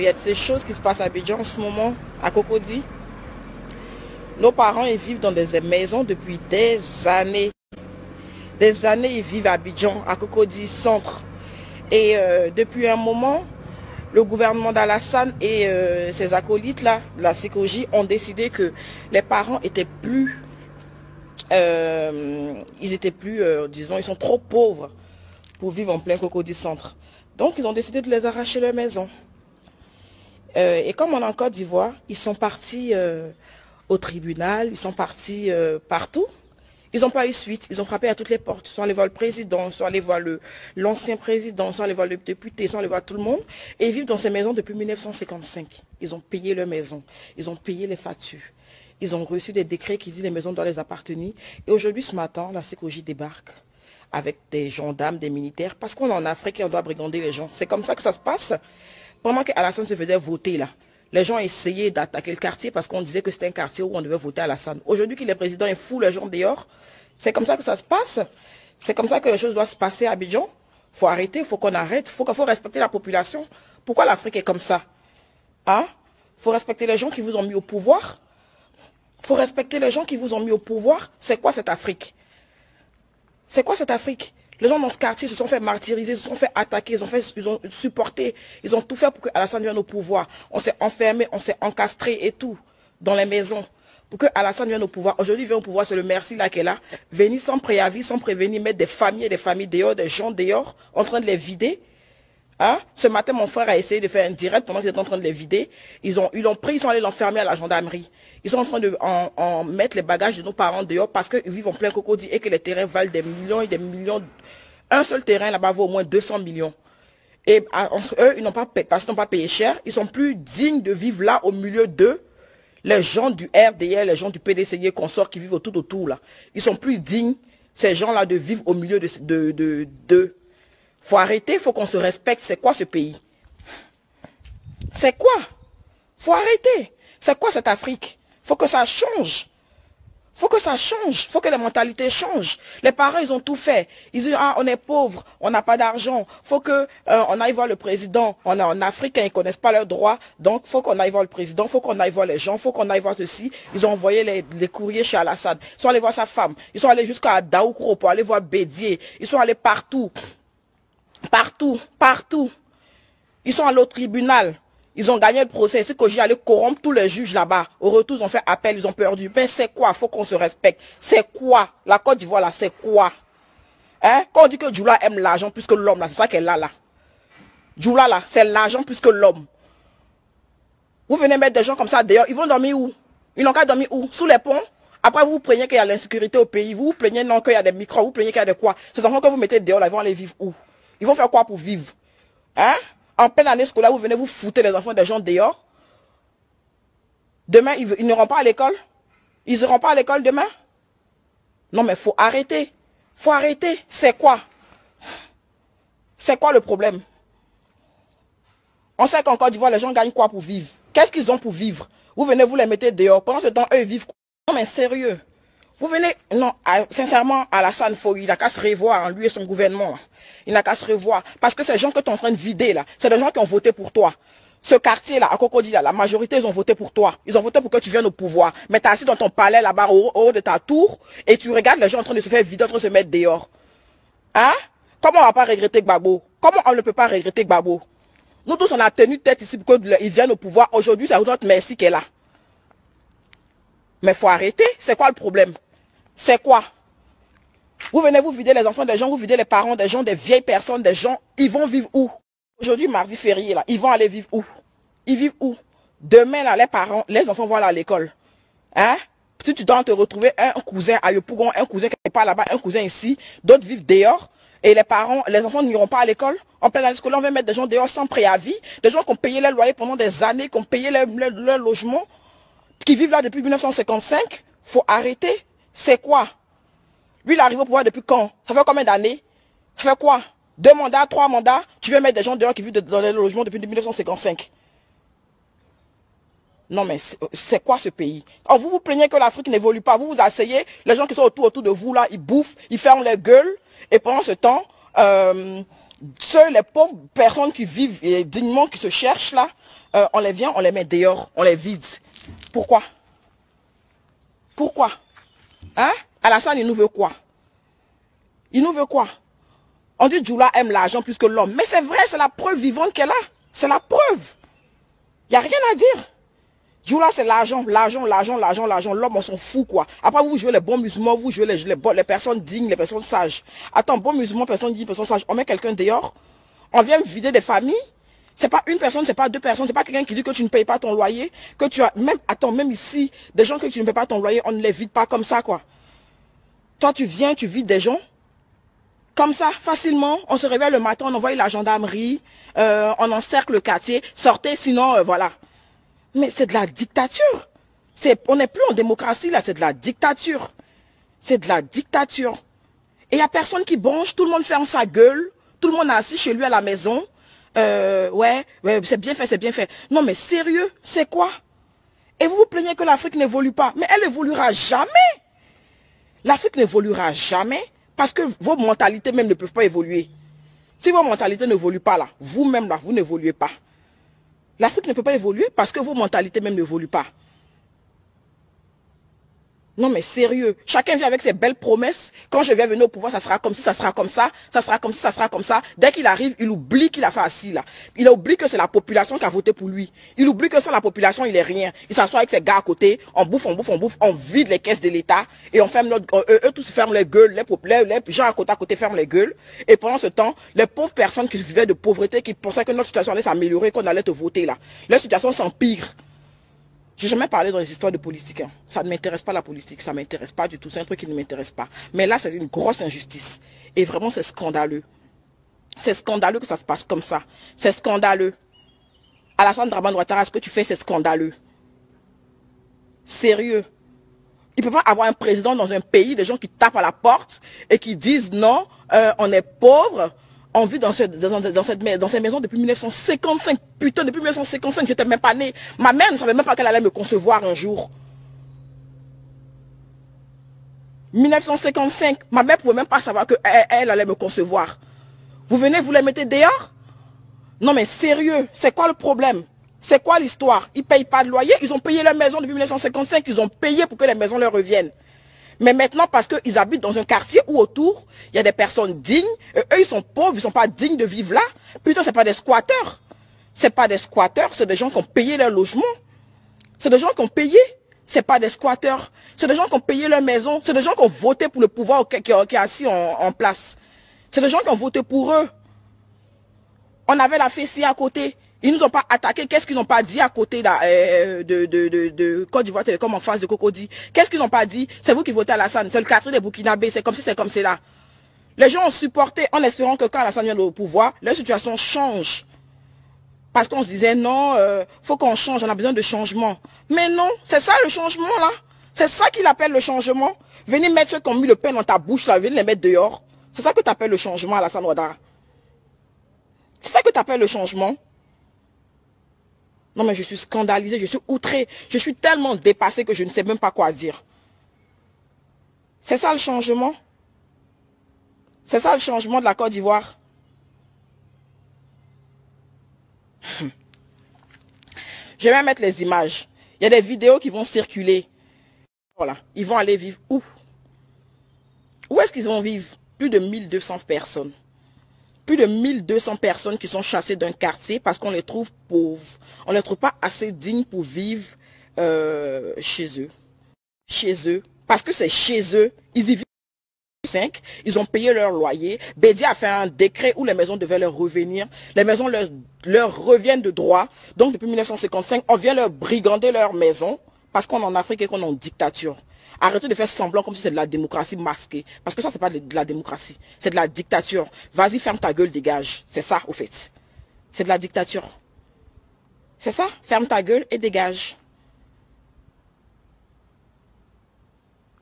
y a ces choses qui se passent à Abidjan en ce moment, à Cocody. Nos parents, ils vivent dans des maisons depuis des années. Des années, ils vivent à Abidjan, à Cocody Centre. Et depuis un moment, le gouvernement d'Alassane et ses acolytes là, la CECOJ, ont décidé que les parents étaient plus, disons, ils sont trop pauvres pour vivre en plein Cocody Centre. Donc, ils ont décidé de les arracher leur maison. Et comme on est en Côte d'Ivoire, ils sont partis au tribunal, ils sont partis partout. Ils n'ont pas eu suite, ils ont frappé à toutes les portes. Ils sont allés voir le président, ils sont allés voir l'ancien président, ils sont allés voir le député, ils sont allés voir tout le monde. Et ils vivent dans ces maisons depuis 1955. Ils ont payé leur maison, ils ont payé les factures. Ils ont reçu des décrets qui disent que les maisons doivent les appartenir. Et aujourd'hui, ce matin, la CECOJ débarque avec des gendarmes, des militaires, parce qu'on est en Afrique et on doit brigander les gens. C'est comme ça que ça se passe. Pendant qu'Alassane se faisait voter là, les gens essayaient d'attaquer le quartier parce qu'on disait que c'était un quartier où on devait voter Alassane. Aujourd'hui qu'il est président et fout les gens dehors, c'est comme ça que ça se passe. C'est comme ça que les choses doivent se passer à Abidjan. Il faut arrêter, il faut qu'on arrête, il faut respecter la population. Pourquoi l'Afrique est comme ça? Hein? Il faut respecter les gens qui vous ont mis au pouvoir. Il faut respecter les gens qui vous ont mis au pouvoir. C'est quoi cette Afrique? C'est quoi cette Afrique? Les gens dans ce quartier se sont fait martyriser, se sont fait attaquer, ils ont supporté, ils ont tout fait pour que Alassane vienne au pouvoir. On s'est enfermé, on s'est encastré et tout, dans les maisons, pour que Alassane vienne au pouvoir. Aujourd'hui, il vient au pouvoir, c'est le merci là qui est là, venir sans préavis, sans prévenir, mettre des familles et des familles dehors, des gens dehors, en train de les vider. Hein? Ce matin, mon frère a essayé de faire un direct pendant qu'il était en train de les vider. Ils l'ont pris, ils sont allés l'enfermer à la gendarmerie. Ils sont en train de mettre les bagages de nos parents dehors parce qu'ils vivent en plein Cocody et que les terrains valent des millions et des millions. Un seul terrain là-bas vaut au moins 200 millions. Et entre eux, ils n'ont pas payé, parce qu'ils n'ont pas payé cher. Ils sont plus dignes de vivre là au milieu d'eux. Les gens du RDR, les gens du PDCI consorts qui vivent autour là. Ils sont plus dignes, ces gens-là, de vivre au milieu d'eux. Faut arrêter, faut qu'on se respecte. C'est quoi ce pays? C'est quoi? Faut arrêter. C'est quoi cette Afrique? Faut que ça change. Faut que ça change. Faut que les mentalités changent. Les parents, ils ont tout fait. Ils disent, ah, on est pauvre, on n'a pas d'argent. Faut que on aille voir le président. On est en Afrique, ils connaissent pas leurs droits. Donc, faut qu'on aille voir le président. Faut qu'on aille voir les gens. Faut qu'on aille voir ceci. Ils ont envoyé les courriers chez Alassane. Ils sont allés voir sa femme. Ils sont allés jusqu'à Daoukro pour aller voir Bédier. Ils sont allés partout. Partout, partout. Ils sont allés au tribunal. Ils ont gagné le procès. C'est que j'ai allé corrompre tous les juges là-bas. Au retour, ils ont fait appel, ils ont perdu. Mais c'est quoi? Faut qu'on se respecte. C'est quoi? La Côte d'Ivoire là, c'est quoi? Hein? Quand on dit que Djoula aime l'argent plus que l'homme là, c'est ça qu'elle a là. Djoula là, c'est l'argent plus que l'homme. Vous venez mettre des gens comme ça d'ailleurs, ils vont dormir où? Ils n'ont qu'à dormir où? Sous les ponts? Après, vous vous plaignez qu'il y a l'insécurité au pays. Vous vous plaignez non qu'il y a des microbes. Vous vous plaignez qu'il y a de quoi? Ces enfants que vous mettez dehors là, ils vont aller vivre où? Ils vont faire quoi pour vivre? Hein? En pleine année scolaire, vous venez vous foutre les enfants des gens dehors. Demain, ils n'iront pas à l'école. Ils n'iront pas à l'école demain. Non, mais il faut arrêter. Faut arrêter. C'est quoi? C'est quoi le problème? On sait qu'en Côte d'Ivoire, les gens gagnent quoi pour vivre? Qu'est-ce qu'ils ont pour vivre? Vous venez vous les mettez dehors. Pendant ce temps, eux, ils vivent quoi? Non, mais sérieux. Vous venez, non, sincèrement, Alassane, il n'a qu'à se revoir, lui et son gouvernement. Il n'a qu'à se revoir. Parce que ces gens que tu es en train de vider, là, c'est des gens qui ont voté pour toi. Ce quartier-là, à Cocody, là, la majorité, ils ont voté pour toi. Ils ont voté pour que tu viennes au pouvoir. Mais tu es assis dans ton palais, là-bas, au haut de ta tour, et tu regardes les gens en train de se faire vider, en train de se mettre dehors. Hein? Comment on va pas regretter Gbagbo? Comment on ne peut pas regretter Gbagbo? Nous tous, on a tenu tête ici pour qu'ils viennent au pouvoir. Aujourd'hui, c'est notre merci qui est là. Mais faut arrêter. C'est quoi le problème? C'est quoi? Vous venez vous vider les enfants des gens, vous videz les parents des gens, des vieilles personnes, des gens. Ils vont vivre où? Aujourd'hui, mardi férié, là, ils vont aller vivre où? Ils vivent où? Demain, là, les parents, les enfants vont aller à l'école. Hein? Si tu dois te retrouver un cousin à Yopougon, un cousin qui n'est pas là-bas, un cousin ici, d'autres vivent dehors, et les parents, les enfants n'iront pas à l'école. En pleine année scolaire, on va mettre des gens dehors sans préavis, des gens qui ont payé les loyers pendant des années, qui ont payé leur logement, qui vivent là depuis 1955. Faut arrêter. C'est quoi? Lui, il arrive au pouvoir depuis quand? Ça fait combien d'années? Ça fait quoi? 2 mandats, 3 mandats? Tu veux mettre des gens dehors qui vivent dans les logements depuis 1955? Non, mais c'est quoi ce pays? Alors, vous vous plaignez que l'Afrique n'évolue pas. Vous vous asseyez, les gens qui sont autour de vous, là, ils bouffent, ils ferment les gueules. Et pendant ce temps, Les pauvres personnes qui vivent dignement, qui se cherchent là, on les vient, on les met dehors, on les vide. Pourquoi? Pourquoi? Hein? Alassane, il nous veut quoi? Il nous veut quoi? On dit Djoula aime l'argent plus que l'homme. Mais c'est vrai, c'est la preuve vivante qu'elle a. C'est la preuve. Il n'y a rien à dire. Djoula, c'est l'argent, l'argent, l'argent, l'argent, l'argent. L'homme, on s'en fout, quoi. Après, vous jouez les bons musulmans, vous jouez les personnes dignes, les personnes sages. Attends, bon musulman, personne digne, personne sage. On met quelqu'un dehors. On vient vider des familles. C'est pas une personne, c'est pas deux personnes. C'est pas quelqu'un qui dit que tu ne payes pas ton loyer. Que tu as, même, attends, même ici, des gens que tu ne payes pas ton loyer, on ne les vide pas comme ça, quoi. Toi, tu viens, tu vides des gens. Comme ça, facilement, on se réveille le matin, on envoie la gendarmerie, on encercle le quartier, sortez, sinon, voilà. Mais c'est de la dictature. On n'est plus en démocratie, là, c'est de la dictature. C'est de la dictature. Et il n'y a personne qui bronche, tout le monde ferme sa gueule, tout le monde est assis chez lui à la maison. Ouais, c'est bien fait, c'est bien fait. Non, mais sérieux, c'est quoi? Et vous vous plaignez que l'Afrique n'évolue pas. Mais elle n'évoluera jamais. L'Afrique n'évoluera jamais. Parce que vos mentalités même ne peuvent pas évoluer. Si vos mentalités n'évoluent pas là, vous-même là, vous n'évoluez pas. L'Afrique ne peut pas évoluer parce que vos mentalités même n'évoluent pas. Non mais sérieux, chacun vient avec ses belles promesses. Quand je viens venir au pouvoir, ça sera comme ci, ça sera comme ça, ça sera comme ci, ça sera comme ça. Dès qu'il arrive, il oublie qu'il a fait assis là. Il oublie que c'est la population qui a voté pour lui. Il oublie que sans la population, il est rien. Il s'assoit avec ses gars à côté, on bouffe, on bouffe, on bouffe, on vide les caisses de l'État et on ferme eux tous ferment les gueules, les gens à côté ferment les gueules. Et pendant ce temps, les pauvres personnes qui vivaient de pauvreté, qui pensaient que notre situation allait s'améliorer, qu'on allait te voter là, leur situation s'empire. Je n'ai jamais parlé dans les histoires de politique. Hein. Ça ne m'intéresse pas la politique, ça ne m'intéresse pas du tout. C'est un truc qui ne m'intéresse pas. Mais là, c'est une grosse injustice. Et vraiment, c'est scandaleux. C'est scandaleux que ça se passe comme ça. C'est scandaleux. Alassane Dramane Ouattara, ce que tu fais, c'est scandaleux. Sérieux. Il ne peut pas avoir un président dans un pays, des gens qui tapent à la porte et qui disent non, on est pauvre. On vit dans ces maisons depuis 1955. Putain, depuis 1955, j'étais même pas née. Ma mère ne savait même pas qu'elle allait me concevoir un jour. 1955, ma mère ne pouvait même pas savoir qu'elle allait me concevoir. Vous venez, vous les mettez dehors? Non mais sérieux, c'est quoi le problème? C'est quoi l'histoire? Ils ne payent pas de loyer, ils ont payé leur maison depuis 1955, ils ont payé pour que les maisons leur reviennent. Mais maintenant, parce qu'ils habitent dans un quartier où autour, il y a des personnes dignes, et eux, ils sont pauvres, ils ne sont pas dignes de vivre là. Putain, ce n'est pas des squatteurs. Ce n'est pas des squatteurs, c'est des gens qui ont payé leur logement. C'est des gens qui ont payé. Ce n'est pas des squatteurs. C'est des gens qui ont payé leur maison. C'est des gens qui ont voté pour le pouvoir qui est assis en place. C'est des gens qui ont voté pour eux. On avait la Fessia à côté. Ils ne nous ont pas attaqués. Qu'est-ce qu'ils n'ont pas dit à côté de Côte d'Ivoire Télécom en face de Cocody? Qu'est-ce qu'ils n'ont pas dit? C'est vous qui votez à Alassane. C'est le quartier des Burkinabés. C'est comme si c'est comme cela. Les gens ont supporté en espérant que quand Alassane vient au pouvoir, leur situation change. Parce qu'on se disait non, faut qu'on change, on a besoin de changement. Mais non, c'est ça le changement là. C'est ça qu'il appelle le changement. Venez mettre ceux qui ont mis le pain dans ta bouche là, venez les mettre dehors. C'est ça que tu appelles le changement, Alassane Ouattara. C'est ça que tu appelles le changement. Non mais je suis scandalisée, je suis outrée, je suis tellement dépassée que je ne sais même pas quoi dire. C'est ça le changement? C'est ça le changement de la Côte d'Ivoire? Je vais mettre les images. Il y a des vidéos qui vont circuler. Voilà, ils vont aller vivre où? Où est-ce qu'ils vont vivre? Plus de 1200 personnes. Plus de 1200 personnes qui sont chassées d'un quartier parce qu'on les trouve pauvres. On ne les trouve pas assez dignes pour vivre chez eux. Chez eux. Parce que c'est chez eux. Ils y vivent. Ils ont payé leur loyer. Bédia a fait un décret où les maisons devaient leur revenir. Les maisons leur reviennent de droit. Donc depuis 1955, on vient leur brigander leur maison parce qu'on est en Afrique et qu'on est en dictature. Arrêtez de faire semblant comme si c'est de la démocratie masquée. Parce que ça, c'est pas de la démocratie. C'est de la dictature. Vas-y, ferme ta gueule, dégage. C'est ça, au fait. C'est de la dictature. C'est ça. Ferme ta gueule et dégage.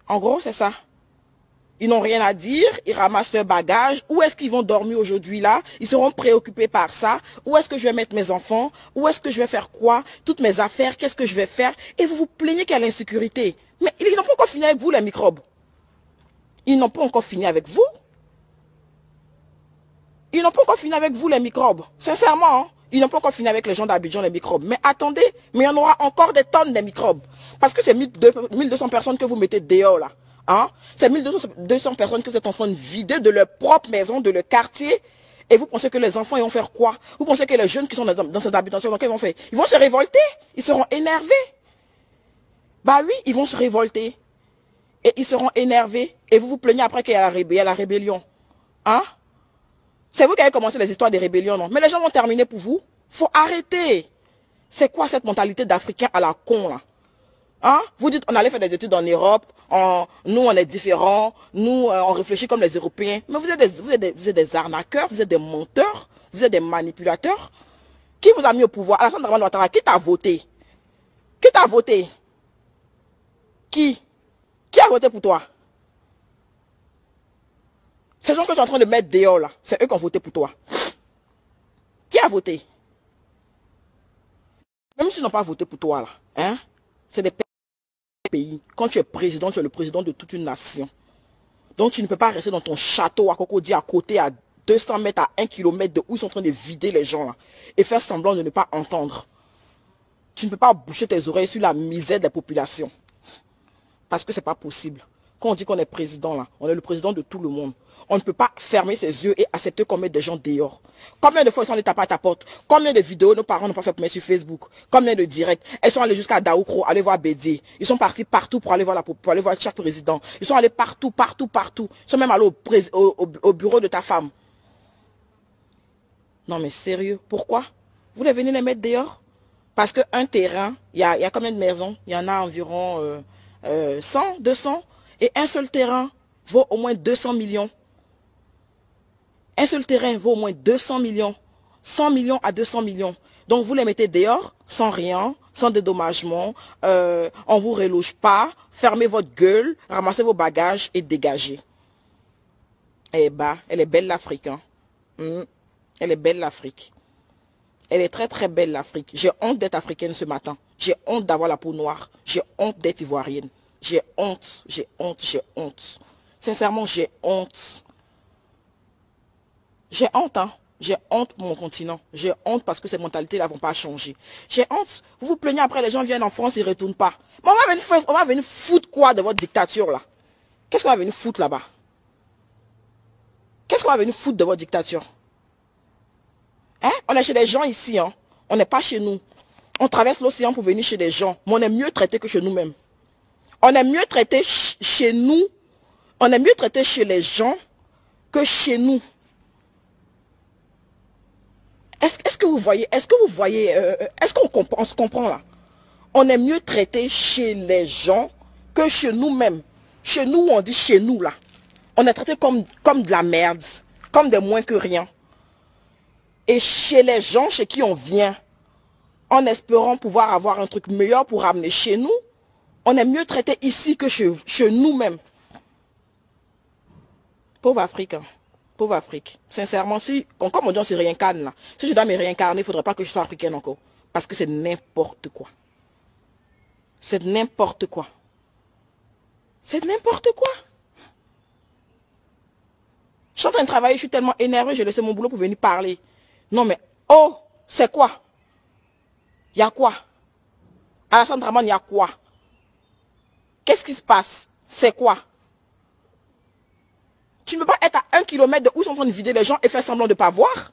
En gros, c'est ça. Ils n'ont rien à dire. Ils ramassent leurs bagages. Où est-ce qu'ils vont dormir aujourd'hui là? Ils seront préoccupés par ça. Où est-ce que je vais mettre mes enfants? Où est-ce que je vais faire quoi? Toutes mes affaires, qu'est-ce que je vais faire? Et vous vous plaignez qu'il y a l'insécurité. Mais ils n'ont pas encore fini avec vous, les microbes. Ils n'ont pas encore fini avec vous. Ils n'ont pas encore fini avec vous, les microbes. Sincèrement, hein, ils n'ont pas encore fini avec les gens d'Abidjan, les microbes. Mais attendez, mais il y en aura encore des tonnes de microbes. Parce que c'est 1200 personnes que vous mettez dehors, là. Hein? C'est 1200 personnes que vous êtes en train de vider de leur propre maison, de leur quartier. Et vous pensez que les enfants, ils vont faire quoi? Vous pensez que les jeunes qui sont dans cette habitation, qu'est-ce qu'ils vont faire? Ils vont se révolter. Ils seront énervés. Bah oui, ils vont se révolter. Et ils seront énervés. Et vous vous plaignez après qu'il y a la rébellion. Hein? C'est vous qui avez commencé les histoires des rébellions, non? Mais les gens vont terminer pour vous. Faut arrêter. C'est quoi cette mentalité d'Africain à la con, là? Hein? Vous dites, on allait faire des études en Europe, nous on est différents, nous on réfléchit comme les Européens. Mais vous êtes des arnaqueurs, vous êtes des menteurs, vous êtes des manipulateurs. Qui vous a mis au pouvoir? Alassane Dramane Ouattara, qui t'a voté? Qui t'a voté? Qui? Qui a voté pour toi? Ces gens que tu es en train de mettre dehors là, c'est eux qui ont voté pour toi. Qui a voté? Même s'ils n'ont pas voté pour toi là, hein? C'est des pays. Quand tu es président, tu es le président de toute une nation. Donc tu ne peux pas rester dans ton château à Cocody à côté à 200 mètres, à 1 kilomètre de où ils sont en train de vider les gens là. Et faire semblant de ne pas entendre. Tu ne peux pas boucher tes oreilles sur la misère des populations. Parce que c'est pas possible. Quand on dit qu'on est président là, on est le président de tout le monde. On ne peut pas fermer ses yeux et accepter qu'on mette des gens dehors. Combien de fois ils sont allés taper à ta porte? Combien de vidéos nos parents n'ont pas fait pour mettre sur Facebook? Combien de directs? Ils sont allés jusqu'à Daoukro, aller voir Bédié. Ils sont partis partout pour aller voir chaque président. Ils sont allés partout, partout, partout. Ils sont même allés au bureau de ta femme. Non mais sérieux, pourquoi? Vous voulez venir les mettre dehors? Parce qu'un terrain, il y a combien de maisons? Il y en a environ 100, 200. Et un seul terrain vaut au moins 200 millions. Un seul terrain vaut au moins 200 millions. 100 millions à 200 millions. Donc vous les mettez dehors, sans rien, sans dédommagement. On ne vous reloge pas. Fermez votre gueule, ramassez vos bagages et dégagez. Eh bah, elle est belle l'Afrique. Hein? Elle est belle l'Afrique. Elle est très très belle l'Afrique. J'ai honte d'être africaine ce matin. J'ai honte d'avoir la peau noire. J'ai honte d'être ivoirienne. J'ai honte, j'ai honte, j'ai honte. Sincèrement, j'ai honte. J'ai honte, hein. J'ai honte pour mon continent. J'ai honte parce que ces mentalités-là ne vont pas changer. J'ai honte. Vous vous plaignez après, les gens viennent en France, ils ne retournent pas. Mais on va venir foutre quoi de votre dictature, là? Qu'est-ce qu'on va venir foutre là-bas? Qu'est-ce qu'on va venir foutre de votre dictature? Hein? On est chez des gens ici, hein. On n'est pas chez nous. On traverse l'océan pour venir chez des gens. Mais on est mieux traité que chez nous-mêmes. On est mieux traité chez nous. On est mieux traité chez les gens que chez nous. Est-ce que vous voyez, est-ce qu'on se comprend là? On est mieux traité chez les gens que chez nous-mêmes. Chez nous, on dit chez nous là. On est traité comme de la merde, comme des moins que rien. Et chez les gens chez qui on vient, en espérant pouvoir avoir un truc meilleur pour ramener chez nous, on est mieux traité ici que chez nous-mêmes. Pauvre Afrique, hein. Pauvre Afrique. Sincèrement, comme on dit, on se réincarne là. Si je dois me réincarner, il ne faudrait pas que je sois africaine encore. Parce que c'est n'importe quoi. C'est n'importe quoi. C'est n'importe quoi. Je suis en train de travailler, je suis tellement énervée, j'ai laissé mon boulot pour venir parler. Non mais, oh, c'est quoi? Il y a quoi? Alassane Dramane, il y a quoi? Qu'est-ce qui se passe? C'est quoi? Tu ne peux pas être à 1 kilomètre de où ils sont en train de vider les gens et faire semblant de ne pas voir.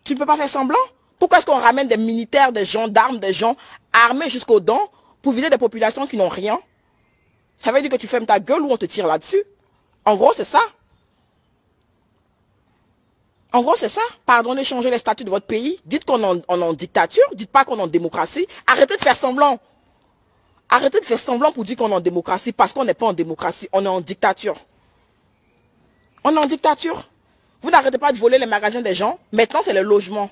Tu ne peux pas faire semblant. Pourquoi est-ce qu'on ramène des militaires, des gendarmes, des gens armés jusqu'aux dents pour vider des populations qui n'ont rien? Ça veut dire que tu fermes ta gueule ou on te tire là-dessus. En gros, c'est ça. En gros, c'est ça. Pardonnez, changez les statuts de votre pays. Dites qu'on est en dictature. Dites pas qu'on est en démocratie. Arrêtez de faire semblant. Arrêtez de faire semblant pour dire qu'on est en démocratie parce qu'on n'est pas en démocratie. On est en dictature. On est en dictature. Vous n'arrêtez pas de voler les magasins des gens. Maintenant, c'est le logement.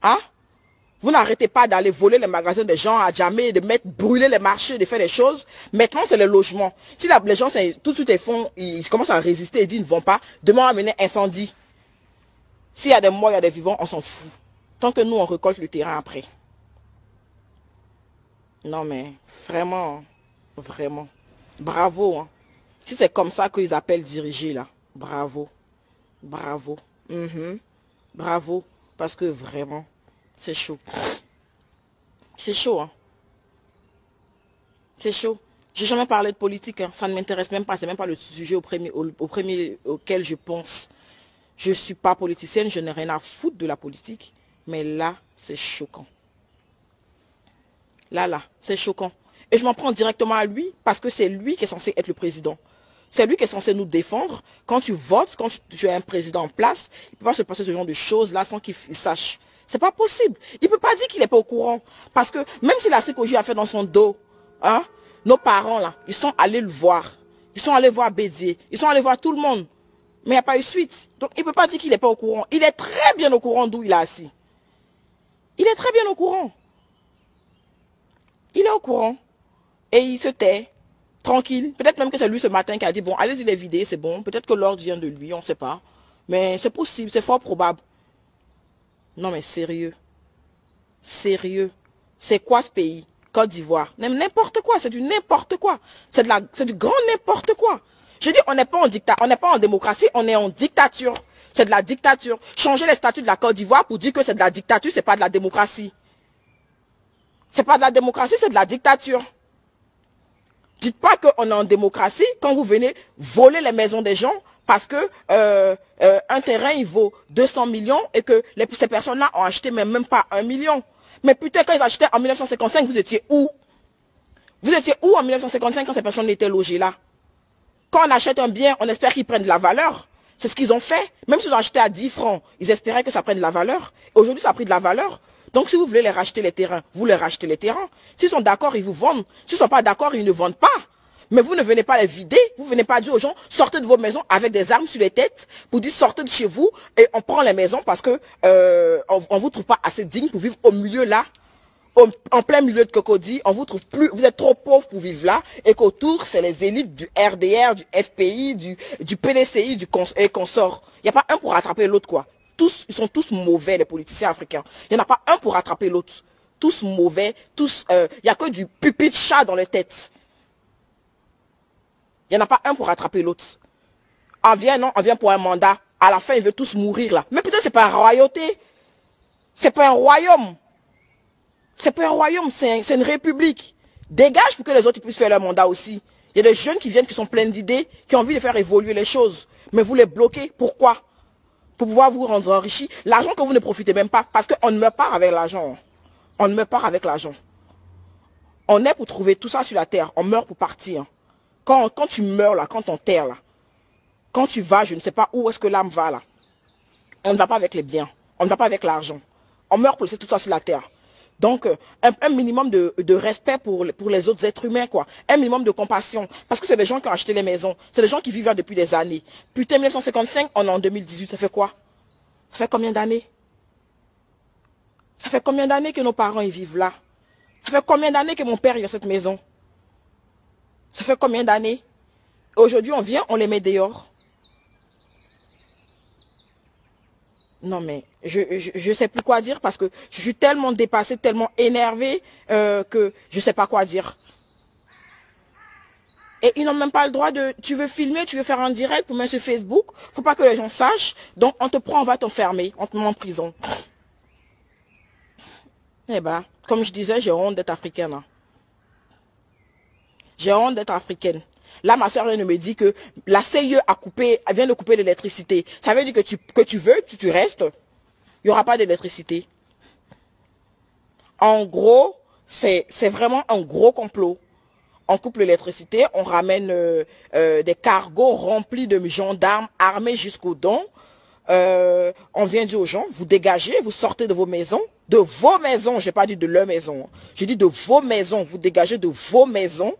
Hein? Vous n'arrêtez pas d'aller voler les magasins des gens, à jamais, de brûler les marchés, de faire des choses. Maintenant, c'est le logement. Si les gens, tout de suite, ils commencent à résister et disent, ils ne vont pas. Demain, on va mener incendie. S'il y a des morts, il y a des vivants, on s'en fout. Tant que nous, on récolte le terrain après. Non, mais vraiment, vraiment. Bravo. Hein. Si c'est comme ça qu'ils appellent diriger, là. Bravo. Bravo. Bravo. Parce que vraiment, c'est chaud. C'est chaud, hein. C'est chaud. J'ai jamais parlé de politique, hein. Ça ne m'intéresse même pas. C'est même pas le sujet au premier auquel je pense. Je suis pas politicienne, je n'ai rien à foutre de la politique. Mais là, c'est choquant. Là, c'est choquant. Et je m'en prends directement à lui parce que c'est lui qui est censé être le président. C'est lui qui est censé nous défendre. Quand tu votes, quand tu as un président en place, il ne peut pas se passer ce genre de choses-là sans qu'il sache. C'est pas possible. Il ne peut pas dire qu'il n'est pas au courant. Parce que même si la CECOJ a fait dans son dos, hein, nos parents là, ils sont allés le voir. Ils sont allés voir Bédier. Ils sont allés voir tout le monde. Mais il n'y a pas eu suite. Donc il ne peut pas dire qu'il n'est pas au courant. Il est très bien au courant d'où il est assis. Il est très bien au courant. Il est au courant. Et il se tait. Tranquille. Peut-être même que c'est lui ce matin qui a dit, bon, allez-y les vider, c'est bon. Peut-être que l'ordre vient de lui, on ne sait pas. Mais c'est possible, c'est fort probable. Non mais sérieux. Sérieux. C'est quoi ce pays? Côte d'Ivoire. N'importe quoi, c'est du n'importe quoi. C'est du grand n'importe quoi. Je dis, on n'est pas en démocratie, on est en dictature. C'est de la dictature. Changer les statuts de la Côte d'Ivoire pour dire que c'est de la dictature, c'est pas de la démocratie. C'est pas de la démocratie, c'est de la dictature. Dites pas qu'on est en démocratie quand vous venez voler les maisons des gens parce que un terrain il vaut 200 millions et que ces personnes-là ont acheté même pas 1 million. Mais putain, quand ils achetaient en 1955, vous étiez où? Vous étiez où en 1955 quand ces personnes étaient logées là? Quand on achète un bien, on espère qu'ils prennent de la valeur. C'est ce qu'ils ont fait. Même s'ils ont acheté à 10 francs, ils espéraient que ça prenne de la valeur. Aujourd'hui, ça a pris de la valeur. Donc, si vous voulez les racheter les terrains, vous les rachetez les terrains. S'ils sont d'accord, ils vous vendent. S'ils ne sont pas d'accord, ils ne vendent pas. Mais vous ne venez pas les vider. Vous ne venez pas dire aux gens, sortez de vos maisons avec des armes sur les têtes pour dire, sortez de chez vous et on prend les maisons parce que on vous trouve pas assez digne pour vivre au milieu là. En plein milieu de Cocody, on vous trouve plus, vous êtes trop pauvre pour vivre là, et qu'autour, c'est les élites du RDR, du FPI, du PDCI, et consorts. Il n'y a pas un pour rattraper l'autre, quoi. Tous, ils sont tous mauvais, les politiciens africains. Il n'y en a pas un pour rattraper l'autre. Tous mauvais, tous, il n'y a que du pipi de chat dans les têtes. Il n'y en a pas un pour rattraper l'autre. On vient, non, on vient pour un mandat. À la fin, ils veulent tous mourir, là. Mais putain, c'est pas une royauté. C'est pas un royaume. C'est pas un royaume, c'est une république. Dégage pour que les autres puissent faire leur mandat aussi. Il y a des jeunes qui viennent, qui sont pleins d'idées, qui ont envie de faire évoluer les choses. Mais vous les bloquez. Pourquoi? Pour pouvoir vous rendre enrichi. L'argent que vous ne profitez même pas. Parce qu'on ne meurt pas avec l'argent. On ne meurt pas avec l'argent. On est pour trouver tout ça sur la terre. On meurt pour partir. Quand tu meurs là, quand on terre là, quand tu vas, je ne sais pas où est-ce que l'âme va là. On ne va pas avec les biens. On ne va pas avec l'argent. On meurt pour laisser tout ça sur la terre. Donc, un minimum de respect pour les autres êtres humains, quoi. Un minimum de compassion. Parce que c'est des gens qui ont acheté les maisons. C'est des gens qui vivent là depuis des années. Putain, 1955, on est en 2018. Ça fait quoi? Ça fait combien d'années? Ça fait combien d'années que nos parents y vivent là? Ça fait combien d'années que mon père est dans cette maison? Ça fait combien d'années? Aujourd'hui, on vient, on les met dehors. Non mais, je sais plus quoi dire parce que je suis tellement dépassée, tellement énervée que je sais pas quoi dire. Et ils n'ont même pas le droit de... Tu veux filmer, tu veux faire un direct pour mettre sur Facebook. Faut pas que les gens sachent. Donc on te prend, on va t'enfermer, on te met en prison. Eh ben, comme je disais, j'ai honte d'être africaine. Hein. J'ai honte d'être africaine. Là, ma soeur vient de me dire que la CIE vient de couper l'électricité. Ça veut dire que tu veux, tu restes. Il n'y aura pas d'électricité. En gros, c'est vraiment un gros complot. On coupe l'électricité, on ramène des cargos remplis de gendarmes armés jusqu'aux dents. On vient dire aux gens, vous dégagez, vous sortez de vos maisons. De vos maisons, je n'ai pas dit de leur maison. J'ai dit de vos maisons, vous dégagez de vos maisons.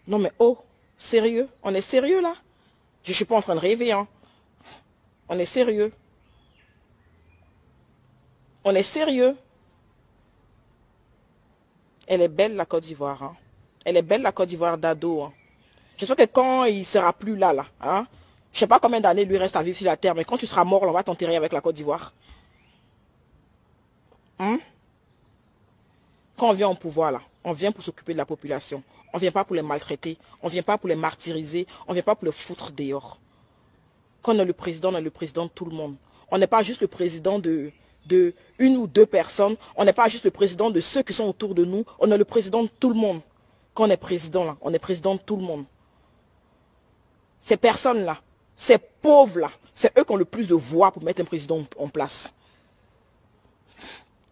Non mais oh, sérieux? On est sérieux là? Je ne suis pas en train de rêver, hein. On est sérieux. On est sérieux. Elle est belle la Côte d'Ivoire, hein. Elle est belle la Côte d'Ivoire d'ado, hein. J'espère que quand il ne sera plus là, hein, je ne sais pas combien d'années lui reste à vivre sur la terre, mais quand tu seras mort, on va t'enterrer avec la Côte d'Ivoire. Hein? Quand on vient au pouvoir là, on vient pour s'occuper de la population. On ne vient pas pour les maltraiter. On ne vient pas pour les martyriser. On ne vient pas pour les foutre dehors. Quand on est le président de tout le monde. On n'est pas juste le président de une ou deux personnes. On n'est pas juste le président de ceux qui sont autour de nous. On est le président de tout le monde. Quand on est président là, on est président de tout le monde. Ces personnes-là, ces pauvres-là, c'est eux qui ont le plus de voix pour mettre un président en place.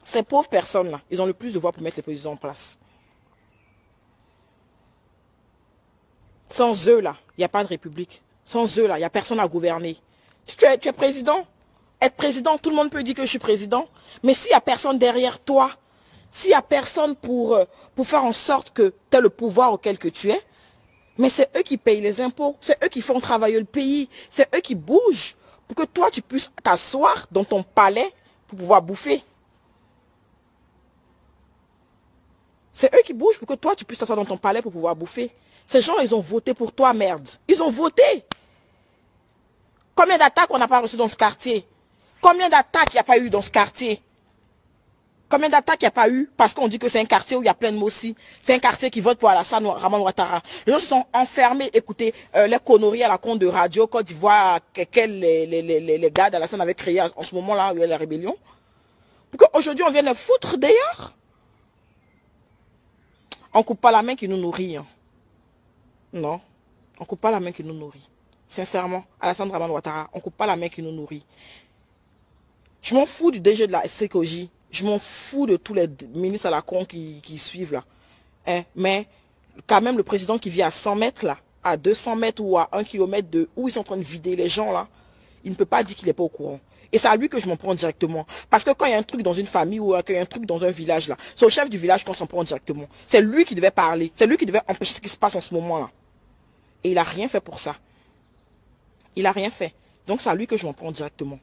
Ces pauvres personnes-là, ils ont le plus de voix pour mettre le président en place. Sans eux, là, il n'y a pas de république. Sans eux, là, il n'y a personne à gouverner. Tu es président. Être président, tout le monde peut dire que je suis président. Mais s'il n'y a personne derrière toi, s'il n'y a personne pour faire en sorte que tu aies le pouvoir auquel que tu es, mais c'est eux qui payent les impôts. C'est eux qui font travailler le pays. C'est eux qui bougent pour que toi, tu puisses t'asseoir dans ton palais pour pouvoir bouffer. C'est eux qui bougent pour que toi, tu puisses t'asseoir dans ton palais pour pouvoir bouffer. Ces gens, ils ont voté pour toi, merde. Ils ont voté. Combien d'attaques on n'a pas reçues dans ce quartier? Combien d'attaques il n'y a pas eu dans ce quartier? Combien d'attaques il n'y a pas eu parce qu'on dit que c'est un quartier où il y a plein de Mossi. C'est un quartier qui vote pour Alassane Dramane Ouattara. Les gens se sont enfermés, écoutez, les conneries à la compte de radio Côte d'Ivoire, les gars d'Alassane avaient créé en ce moment-là, où il y a la rébellion. Pour qu'aujourd'hui on vienne les foutre d'ailleurs. On ne coupe pas la main qui nous nourrit. Hein. Non, on ne coupe pas la main qui nous nourrit. Sincèrement, Alassane Dramane Ouattara, on ne coupe pas la main qui nous nourrit. Je m'en fous du DG de la SCOJ. Je m'en fous de tous les ministres à la con qui suivent là. Hein? Mais quand même le président qui vit à 100 mètres là, à 200 mètres ou à 1 kilomètre de où ils sont en train de vider les gens là, il ne peut pas dire qu'il n'est pas au courant. Et c'est à lui que je m'en prends directement. Parce que quand il y a un truc dans une famille ou quand il y a un truc dans un village là, c'est au chef du village qu'on s'en prend directement. C'est lui qui devait parler. C'est lui qui devait empêcher ce qui se passe en ce moment là. Et il n'a rien fait pour ça. Il n'a rien fait. Donc c'est à lui que je m'en prends directement.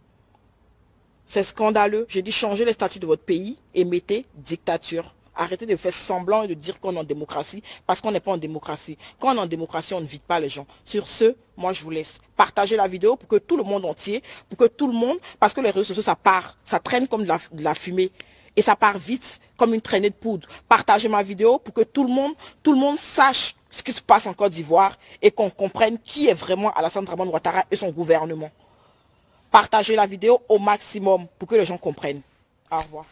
C'est scandaleux. J'ai dit changez les statuts de votre pays et mettez dictature. Arrêtez de faire semblant et de dire qu'on est en démocratie parce qu'on n'est pas en démocratie. Quand on est en démocratie, on ne vide pas les gens. Sur ce, moi je vous laisse. Partagez la vidéo pour que tout le monde entier, pour que tout le monde, parce que les réseaux sociaux ça part, ça traîne comme de la fumée et ça part vite comme une traînée de poudre. Partagez ma vidéo pour que tout le monde sache ce qui se passe en Côte d'Ivoire et qu'on comprenne qui est vraiment Alassane Dramane Ouattara et son gouvernement. Partagez la vidéo au maximum pour que les gens comprennent. Au revoir.